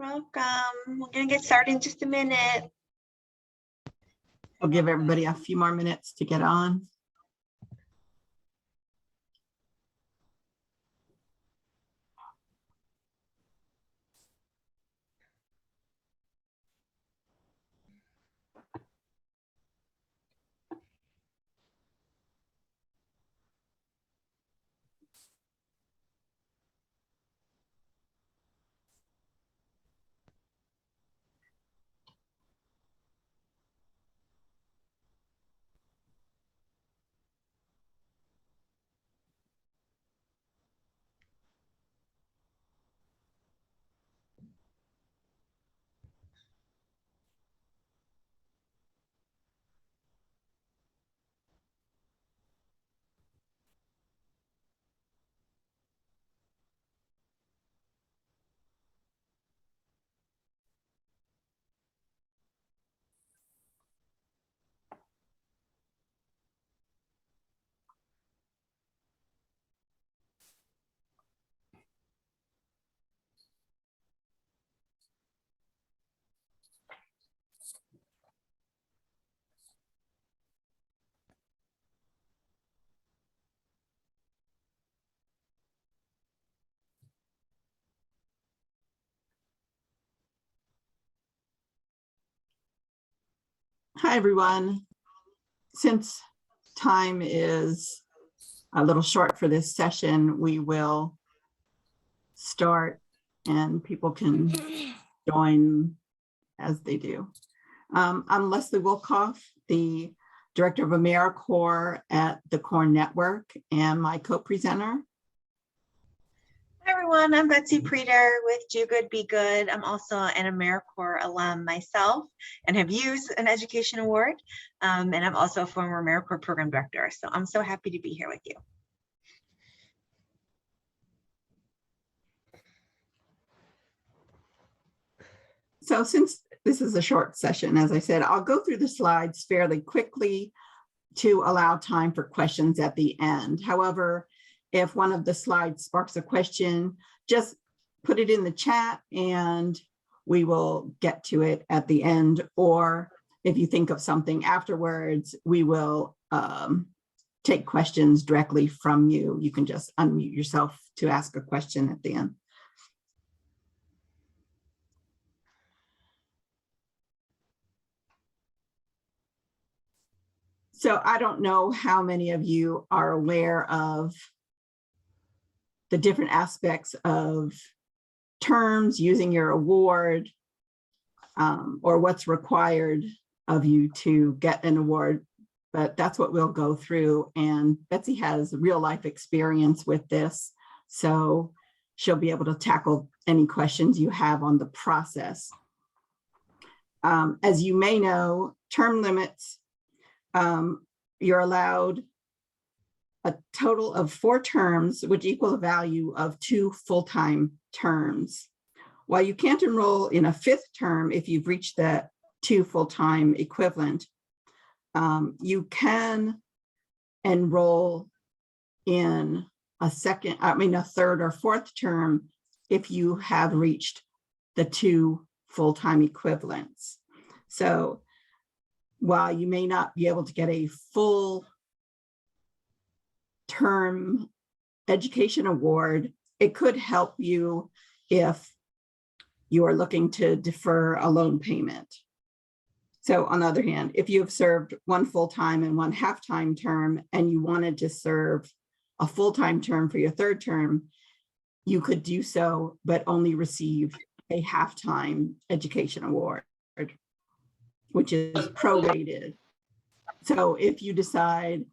Welcome. We're going to get started in just a minute. I'll give everybody a few more minutes to get on. Hi, everyone. Since time is a little short for this session, we will start and people can join as they do. I'm Leslie Wilkoff, the Director of AmeriCorps at the Core Network and my co-presenter. Hi, everyone. I'm Betsy Preter with Do Good, Be Good. I'm also an AmeriCorps alum myself and have used an education award. And I'm also a former AmeriCorps program director. So I'm so happy to be here with you. So since this is a short session, as I said, I'll go through the slides fairly quickly to allow time for questions at the end. However, if one of the slides sparks a question, just put it in the chat and we will get to it at the end. Or if you think of something afterwards, we will take questions directly from you. You can just unmute yourself to ask a question at the end. So I don't know how many of you are aware of the different aspects of terms using your award or what's required of you to get an award, but that's what we'll go through. And Betsy has real life experience with this, so she'll be able to tackle any questions you have on the process. As you may know, term limits, you're allowed a total of 4 terms, which equal the value of 2 full-time terms. While you can't enroll in a 5th term if you've reached the 2 full-time equivalent, you can enroll in a 3rd or 4th term if you have reached the 2 full-time equivalents. So while you may not be able to get a full term education award, it could help you if you are looking to defer a loan payment. So on the other hand, if you have served 1 full-time and 1 half-time term and you wanted to serve a full-time term for your 3rd term, you could do so, but only receive a half-time education award, which is prorated. So if you decide,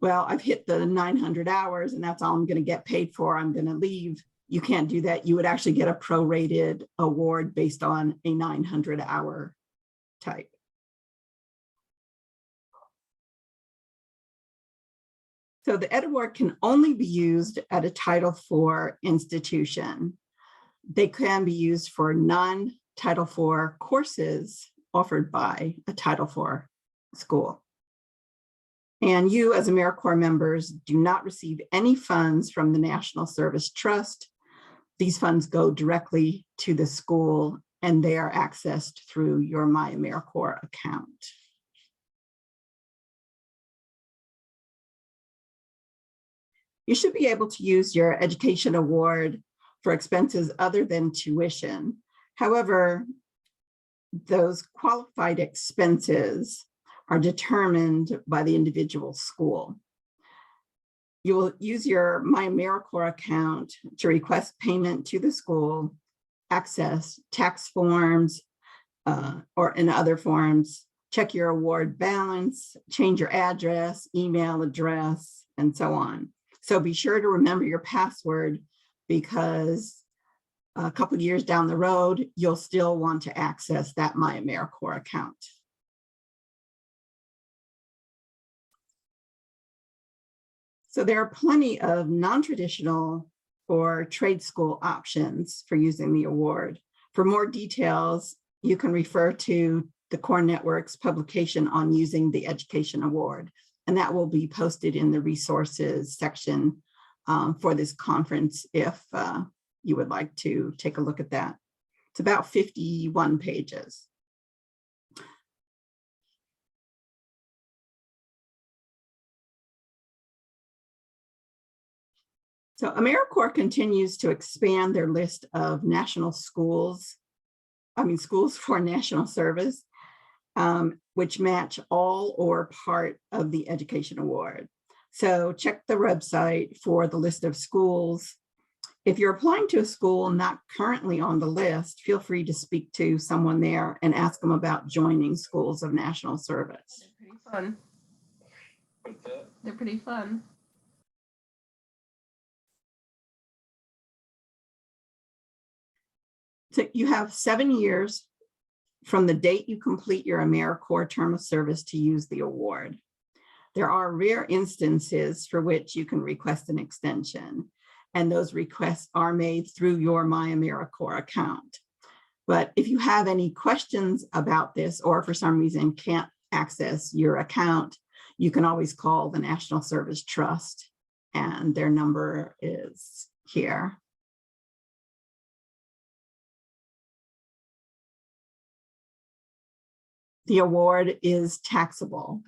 well, I've hit the 900 hours and that's all I'm going to get paid for, I'm going to leave, you can't do that. You would actually get a prorated award based on a 900 hour type. So the Ed Award can only be used at a Title IV institution. They can be used for non-Title IV courses offered by a Title IV school. And you as AmeriCorps members do not receive any funds from the National Service Trust these funds go directly to the school and they are accessed through your My AmeriCorps account. You should be able to use your education award for expenses other than tuition. However, those qualified expenses are determined by the individual school. You will use your My AmeriCorps account to request payment to the school, access tax forms or in other forms, check your award balance, change your address, email address, and so on. So be sure to remember your password, because a couple of years down the road, you'll still want to access that My AmeriCorps account. So there are plenty of non-traditional or trade school options for using the award. For more details, you can refer to the Core Network's publication on using the Education Award, and that will be posted in the resources section for this conference if you would like to take a look at that. It's about 51 pages. So AmeriCorps continues to expand their list of national schools, schools for national service, which match all or part of the Education Award. So check the website for the list of schools. If you're applying to a school not currently on the list, feel free to speak to someone there and ask them about joining schools of national service. They're pretty fun. They're pretty fun. So you have 7 years from the date you complete your AmeriCorps term of service to use the award. There are rare instances for which you can request an extension, and those requests are made through your My AmeriCorps account. But if you have any questions about this, or for some reason can't access your account, you can always call the National Service Trust, and their number is here. The award is taxable.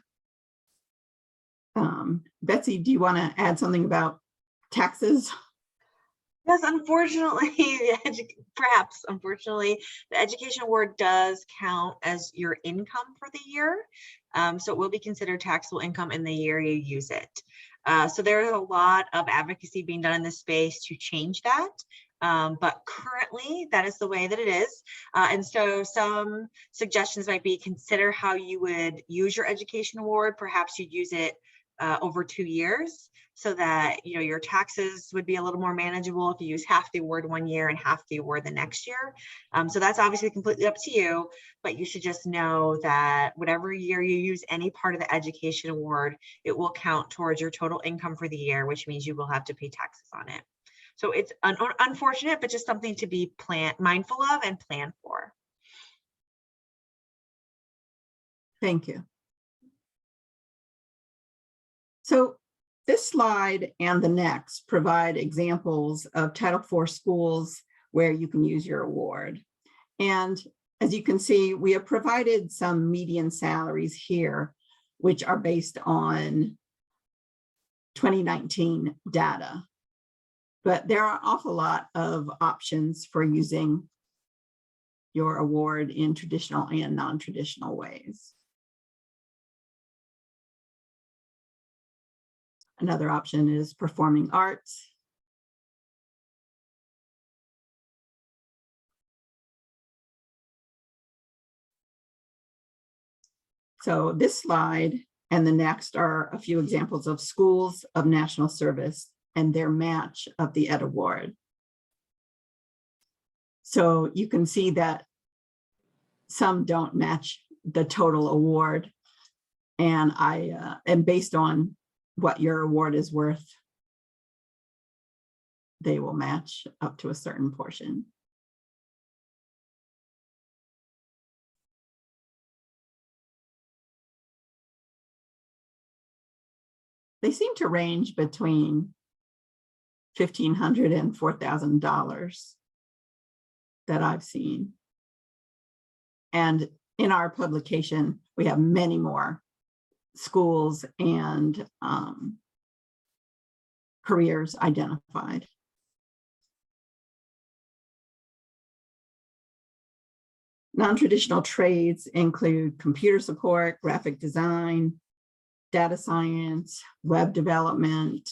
Betsy, do you want to add something about taxes? Yes, unfortunately, unfortunately, the education award does count as your income for the year. So it will be considered taxable income in the year you use it. So there is a lot of advocacy being done in this space to change that. But currently that is the way that it is. And so some suggestions might be, consider how you would use your education award. Perhaps you'd use it over 2 years, so that your taxes would be a little more manageable if you use half the award one year and half the award the next year. So that's obviously completely up to you, but you should just know that whatever year you use any part of the education award, it will count towards your total income for the year, which means you will have to pay taxes on it. So it's unfortunate, but just something to be mindful of and plan for. Thank you. So this slide and the next provide examples of Title IV schools where you can use your award. And as you can see, we have provided some median salaries here, which are based on 2019 data. But there are an awful lot of options for using your award in traditional and non-traditional ways. Another option is performing arts. So this slide and the next are a few examples of schools of national service and their match of the Ed Award. So you can see that some don't match the total award, and based on what your award is worth, they will match up to a certain portion. They seem to range between $1,500 and $4,000 that I've seen. And in our publication, we have many more schools and careers identified. Non-traditional trades include computer support, graphic design, data science, web development.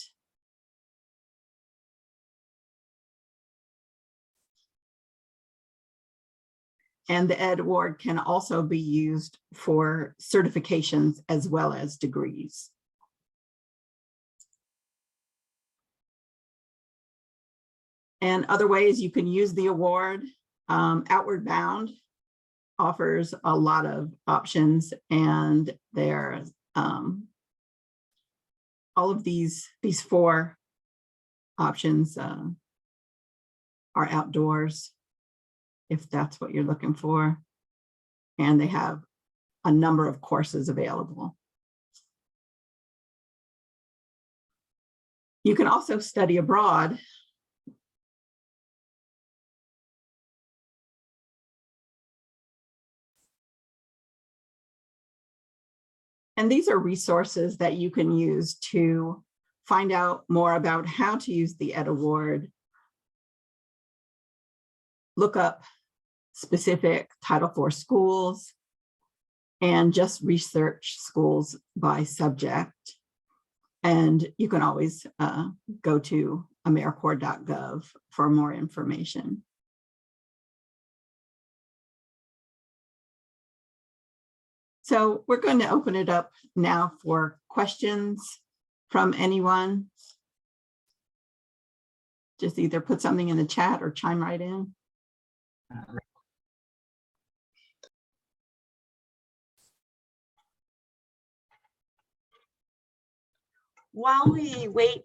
And the Ed Award can also be used for certifications as well as degrees. And other ways you can use the award, Outward Bound offers a lot of options, and there's all of these 4 options are outdoors, if that's what you're looking for. And they have a number of courses available. You can also study abroad. And these are resources that you can use to find out more about how to use the Ed Award. Look up specific Title IV schools and just research schools by subject. And you can always go to AmeriCorps.gov for more information. So we're going to open it up now for questions from anyone. Just either put something in the chat or chime right in. While we wait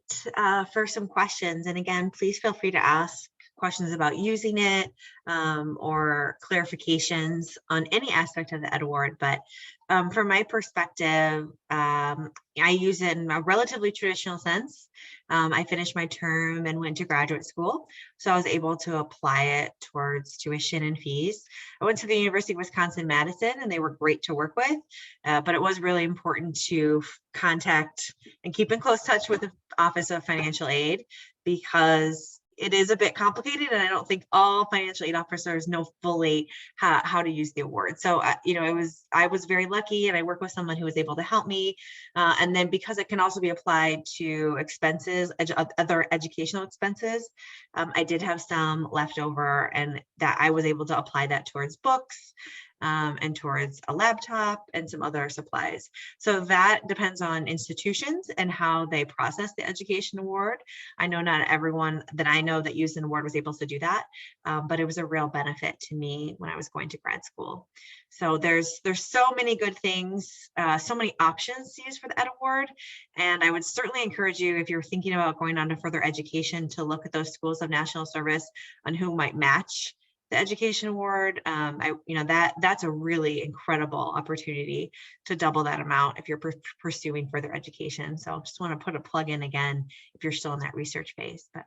for some questions, and again, please feel free to ask questions about using it or clarifications on any aspect of the Ed Award. But from my perspective, I use it in a relatively traditional sense. I finished my term and went to graduate school, so I was able to apply it towards tuition and fees. I went to the University of Wisconsin-Madison, and they were great to work with, but it was really important to contact and keep in close touch with the Office of Financial Aid, because it is a bit complicated, and I don't think all financial aid officers know fully how to use the award. So, I was very lucky, and I worked with someone who was able to help me. And then because it can also be applied to expenses, other educational expenses, I did have some left over, and that I was able to apply that towards books and towards a laptop and some other supplies. So that depends on institutions and how they process the education award. I know not everyone that I know that used an award was able to do that, but it was a real benefit to me when I was going to grad school. So there's so many good things, so many options to use for the Ed Award. And I would certainly encourage you, if you're thinking about going on to further education, to look at those schools of national service on who might match the education award. That's a really incredible opportunity to double that amount if you're pursuing further education. So just want to put a plug in again if you're still in that research phase. But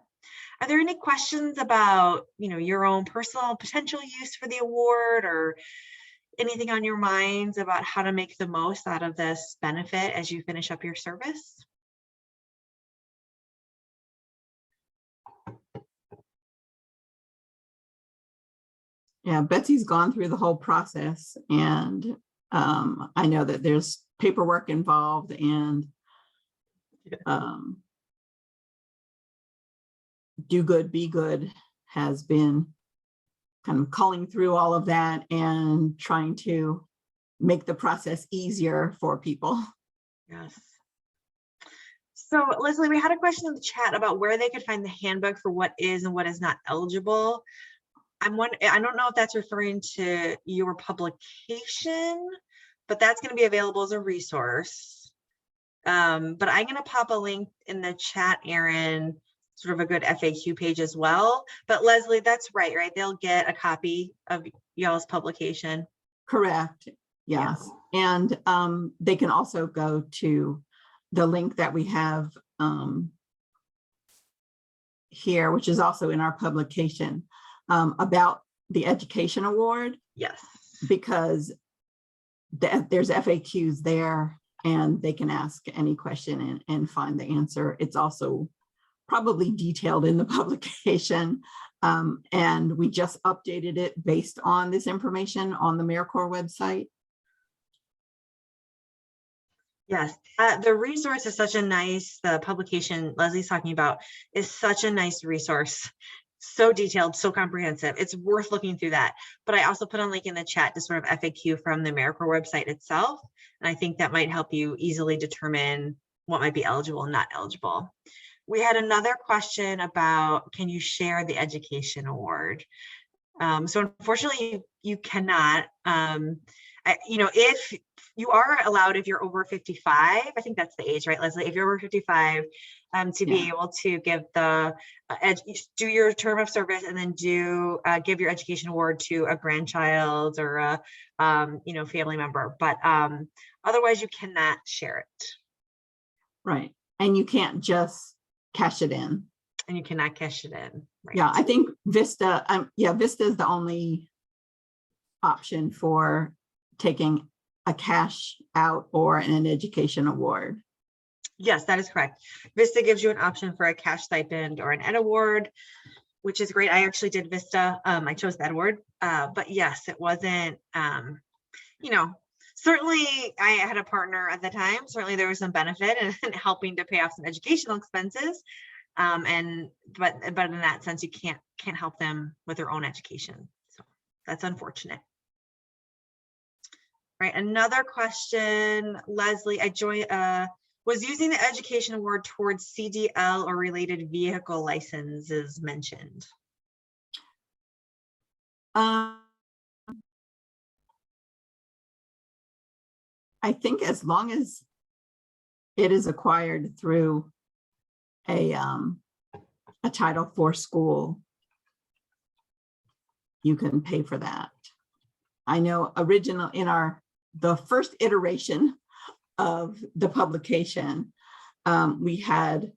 are there any questions about your own personal potential use for the award, or anything on your minds about how to make the most out of this benefit as you finish up your service? Yeah, Betsy's gone through the whole process, and I know that there's paperwork involved, and Do Good, Be Good has been kind of culling through all of that and trying to make the process easier for people. Yes. So Leslie, we had a question in the chat about where they could find the handbook for what is and what is not eligible. I don't know if that's referring to your publication, but that's going to be available as a resource. But I'm going to pop a link in the chat, Erin, sort of a good FAQ page as well. But Leslie, that's right? They'll get a copy of y'all's publication. Correct. Yes. Yeah. And they can also go to the link that we have here, which is also in our publication, about the education award, Yes. because there's FAQs there and they can ask any question and find the answer. It's also probably detailed in the publication. And we just updated it based on this information on the AmeriCorps website. Yes, the resource is such a nice, the publication Leslie's talking about is such a nice resource. So detailed, so comprehensive. It's worth looking through that. But I also put a link in the chat to sort of FAQ from the AmeriCorps website itself. And I think that might help you easily determine what might be eligible and not eligible. We had another question about, can you share the education award? So unfortunately, you cannot. If you are allowed, if you're over 55, I think that's the age, right, Leslie? If you're over 55, to be able to give the do your term of service and then give your education award to a grandchild or a family member, but otherwise you cannot share it. Right, and you can't just cash it in. And you cannot cash it in. Right? Yeah, I think Vista. Vista is the only option for taking a cash out or an education award. Yes, that is correct. Vista gives you an option for a cash stipend or an ed award, which is great. I actually did Vista. I chose that award, but yes, it wasn't. Certainly, I had a partner at the time. Certainly, there was some benefit in helping to pay off some educational expenses. But in that sense, you can't help them with their own education. So that's unfortunate. Right. Another question, Leslie. Was using the education award towards CDL or related vehicle licenses mentioned? I think as long as it is acquired through a Title IV school, you can pay for that. I know the first iteration of the publication, we had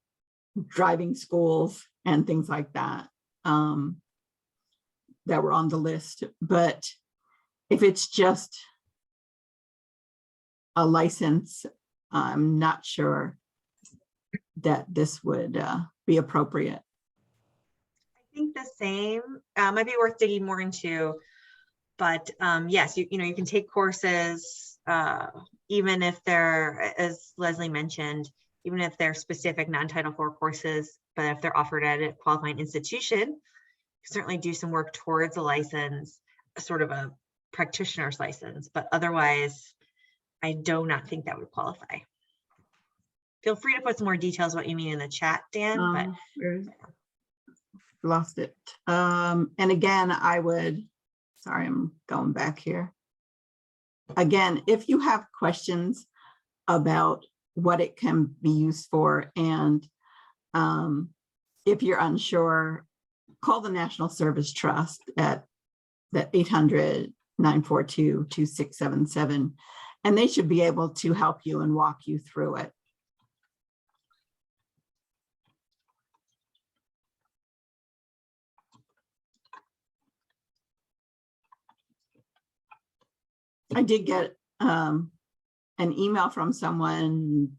driving schools and things like that that were on the list. But if it's just a license, I'm not sure that this would be appropriate. I think the same. Might be worth digging more into. But yes, you can take courses, even if they're, as Leslie mentioned, even if they're specific non-Title IV courses, but if they're offered at a qualifying institution, you can certainly do some work towards a license, sort of a practitioner's license. But otherwise, I do not think that would qualify. Feel free to put some more details what you mean in the chat, Dan. Lost it. And again, sorry, I'm going back here. Again, if you have questions about what it can be used for, and if you're unsure, call the National Service Trust at the 800-942-2677, and they should be able to help you and walk you through it. I did get an email from someone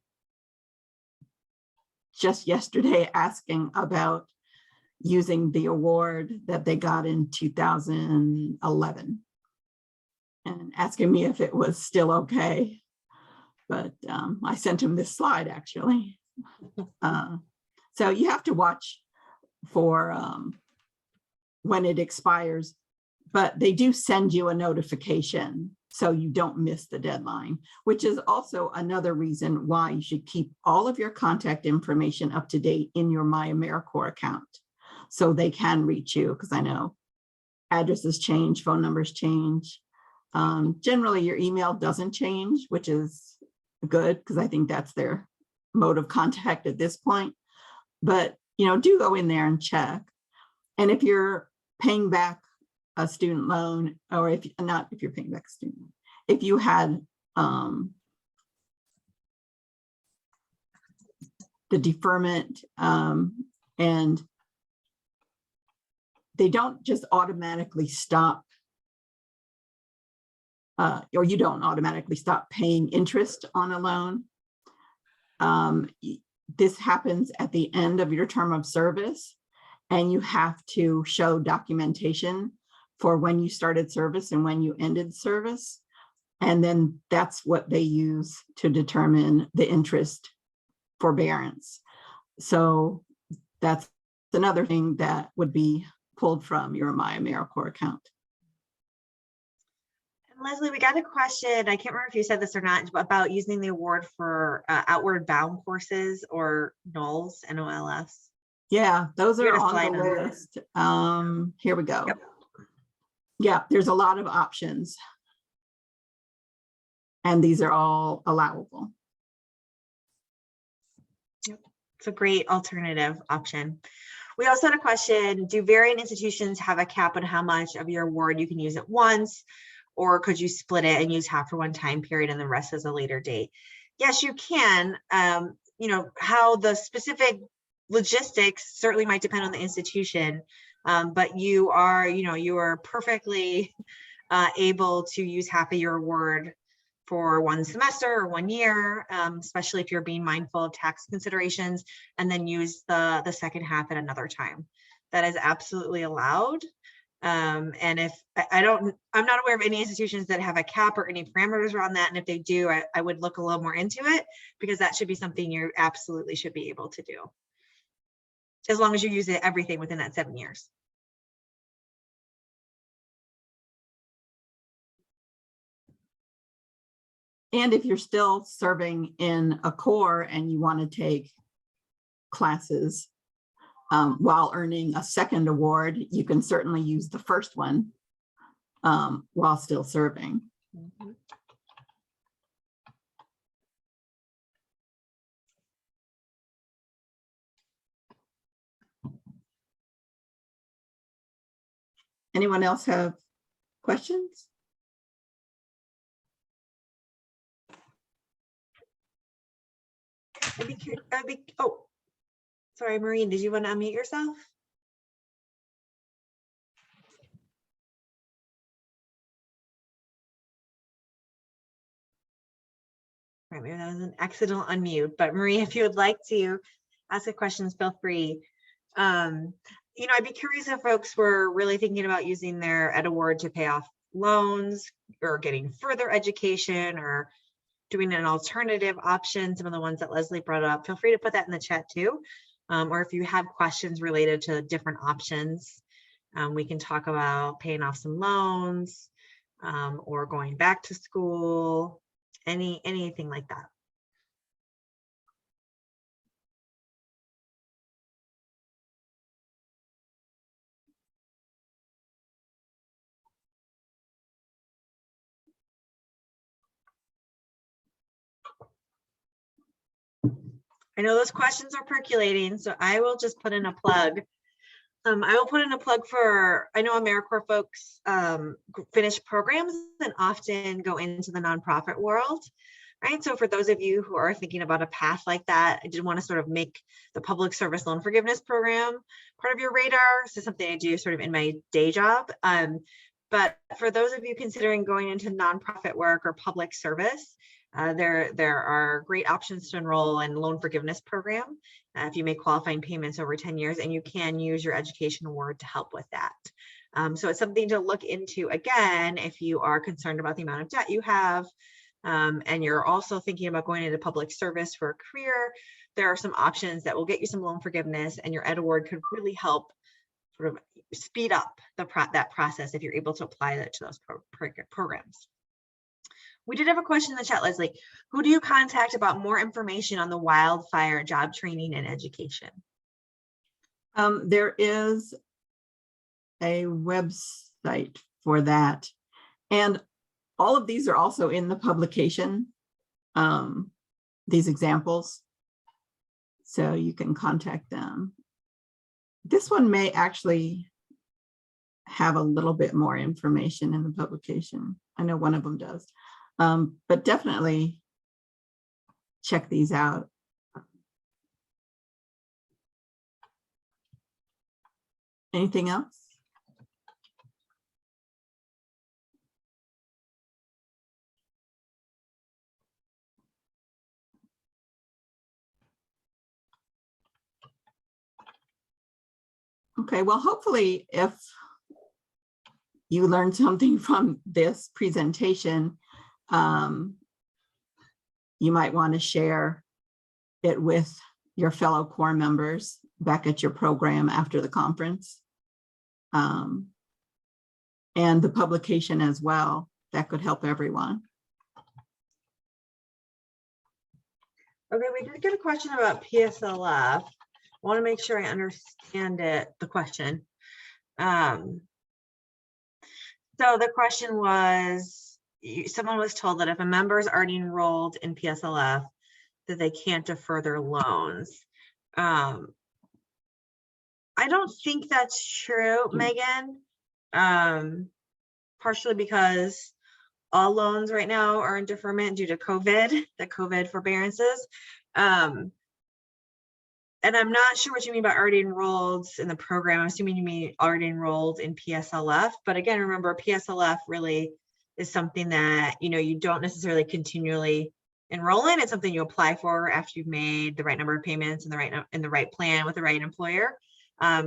just yesterday asking about using the award that they got in 2011 and asking me if it was still okay. But I sent him this slide actually. So you have to watch for when it expires, but they do send you a notification so you don't miss the deadline, which is also another reason why you should keep all of your contact information up to date in your My AmeriCorps account so they can reach you, because I know addresses change, phone numbers change. Generally, your email doesn't change, which is good because I think that's their mode of contact at this point. But do go in there and check. And if you're paying back a student loan, or if you're paying back a student loan, if you had the deferment and they don't just automatically stop, or you don't automatically stop paying interest on a loan. This happens at the end of your term of service, and you have to show documentation for when you started service and when you ended service. And then that's what they use to determine the interest forbearance. So that's another thing that would be pulled from your My AmeriCorps account. Leslie, we got a question. I can't remember if you said this or not, about using the award for outward bound courses or NOLs, NOLS. Yeah, those You are had a on slide the on that. list. Here we go. Yep. Yeah, there's a lot of options. And these are all allowable. Yep. It's a great alternative option. We also had a question, do varying institutions have a cap on how much of your award you can use at once? Or could you split it and use half for one time period and the rest as a later date? Yes, you can. You know, how the specific logistics certainly might depend on the institution, but you are perfectly able to use half of your award for one semester or 1 year, especially if you're being mindful of tax considerations, and then use the second half at another time. That is absolutely allowed. And if I'm not aware of any institutions that have a cap or any parameters around that. And if they do, I would look a little more into it, because that should be something you absolutely should be able to do, as long as you use everything within that 7 years. And if you're still serving in a corps and you want to take classes while earning a second award, you can certainly use the first one while still serving. Mm-hmm. Anyone else have questions? Oh, sorry, Maureen, did you want to unmute yourself? Right, maybe that was an accidental unmute, but Marie, if you would like to ask a question, feel free. You know, I'd be curious if folks were really thinking about using their Ed Award to pay off loans or getting further education or doing an alternative option, some of the ones that Leslie brought up. Feel free to put that in the chat too. Or if you have questions related to different options, we can talk about paying off some loans or going back to school, anything like that. I know those questions are percolating, so I will just put in a plug. I will put in a plug for, I know AmeriCorps folks finish programs and often go into the nonprofit world, right? So for those of you who are thinking about a path like that, I did want to sort of make the public service loan forgiveness program part of your radar. So something I do sort of in my day job. But for those of you considering going into nonprofit work or public service, there are great options to enroll in loan forgiveness program if you make qualifying payments over 10 years, and you can use your education award to help with that. So it's something to look into, again, if you are concerned about the amount of debt you have, and you're also thinking about going into public service for a career. There are some options that will get you some loan forgiveness, and your Ed Award could really help sort of speed up that process if you're able to apply that to those programs. We did have a question in the chat, Leslie. Who do you contact about more information on the wildfire job training and education? There is a website for that. And all of these are also in the publication, these examples. So you can contact them. This one may actually have a little bit more information in the publication. I know one of them does. But definitely check these out. Anything else? Okay, well, hopefully if you learned something from this presentation, you might want to share it with your fellow core members back at your program after the conference. And the publication as well, that could help everyone. Okay, we did get a question about PSLF. I want to make sure I understand the question. So the question was, someone was told that if a member is already enrolled in PSLF, that they can't defer their loans. I don't think that's true, Megan. Partially because all loans right now are in deferment due to COVID, the COVID forbearances. And I'm not sure what you mean by already enrolled in the program. I'm assuming you mean already enrolled in PSLF. But again, remember, PSLF really is something that, you know, you don't necessarily continually enroll in. It's something you apply for after you've made the right number of payments and the right plan with the right employer.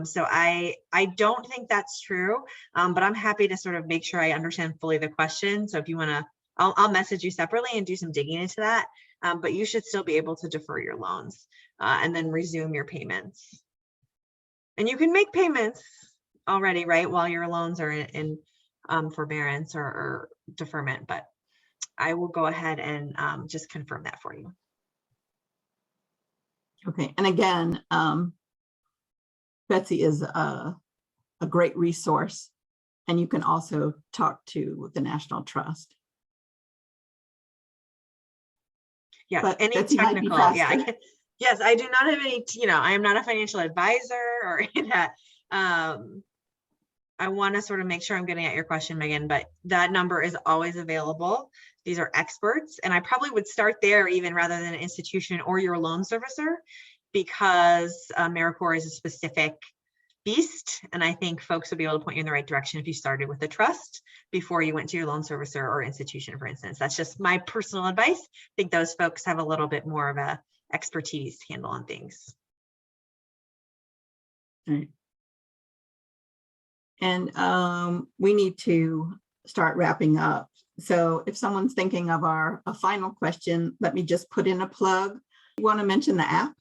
So I don't think that's true, but I'm happy to sort of make sure I understand fully the question. So if you want to, I'll message you separately and do some digging into that. But you should still be able to defer your loans and then resume your payments. And you can make payments already, right, while your loans are in forbearance or deferment, but I will go ahead and just confirm that for you. Okay, and again, Betsy is a great resource, and you can also talk to the National Trust. Yes, But any Betsy might be technical, yeah. faster. Yes, I do not have any, you know, I am not a financial advisor or any of that. I want to sort of make sure I'm getting at your question, Megan, but that number is always available. These are experts, and I probably would start there even rather than an institution or your loan servicer, because AmeriCorps is a specific beast, and I think folks will be able to point you in the right direction if you started with a trust before you went to your loan servicer or institution, for instance. That's just my personal advice. I think those folks have a little bit more of a expertise handle on things. Right. And we need to start wrapping up. So if someone's thinking of a final question, let me just put in a plug. You want to mention the app?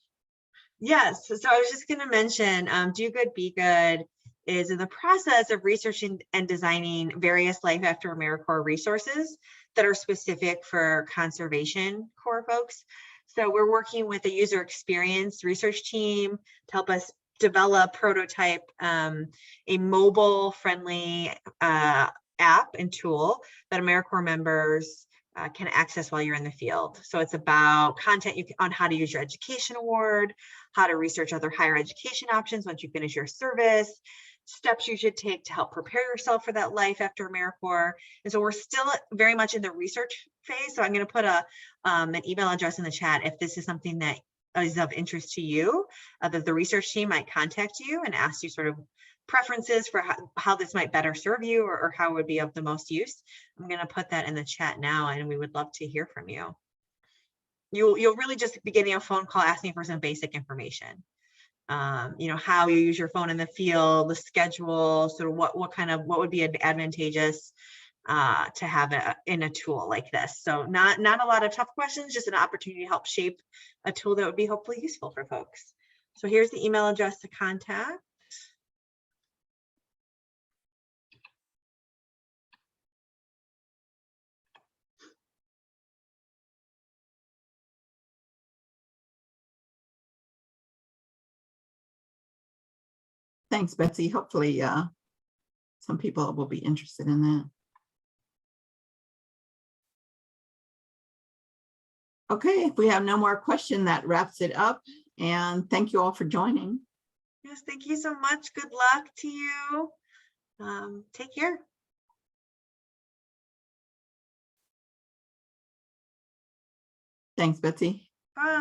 Yes, so I was just going to mention Do Good, Be Good is in the process of researching and designing various Life After AmeriCorps resources that are specific for conservation Corps folks. So we're working with a user experience research team to help us develop, prototype a mobile friendly app and tool that AmeriCorps members can access while you're in the field. So it's about content on how to use your education award, how to research other higher education options once you finish your service, steps you should take to help prepare yourself for that life after AmeriCorps. And so we're still very much in the research phase. So I'm going to put an email address in the chat if this is something that is of interest to you, that the research team might contact you and ask you sort of preferences for how this might better serve you or how it would be of the most use. I'm going to put that in the chat now, and we would love to hear from you. You'll really just be getting a phone call asking for some basic information. You know, how you use your phone in the field, the schedule, sort of what would be advantageous to have in a tool like this. So not a lot of tough questions, just an opportunity to help shape a tool that would be hopefully useful for folks. So here's the email address to contact. Thanks, Betsy. Hopefully some people will be interested in that. Okay, if we have no more question, that wraps it up. And thank you all for joining. Yes, thank you so much. Good luck to you. Take care. Thanks, Betsy.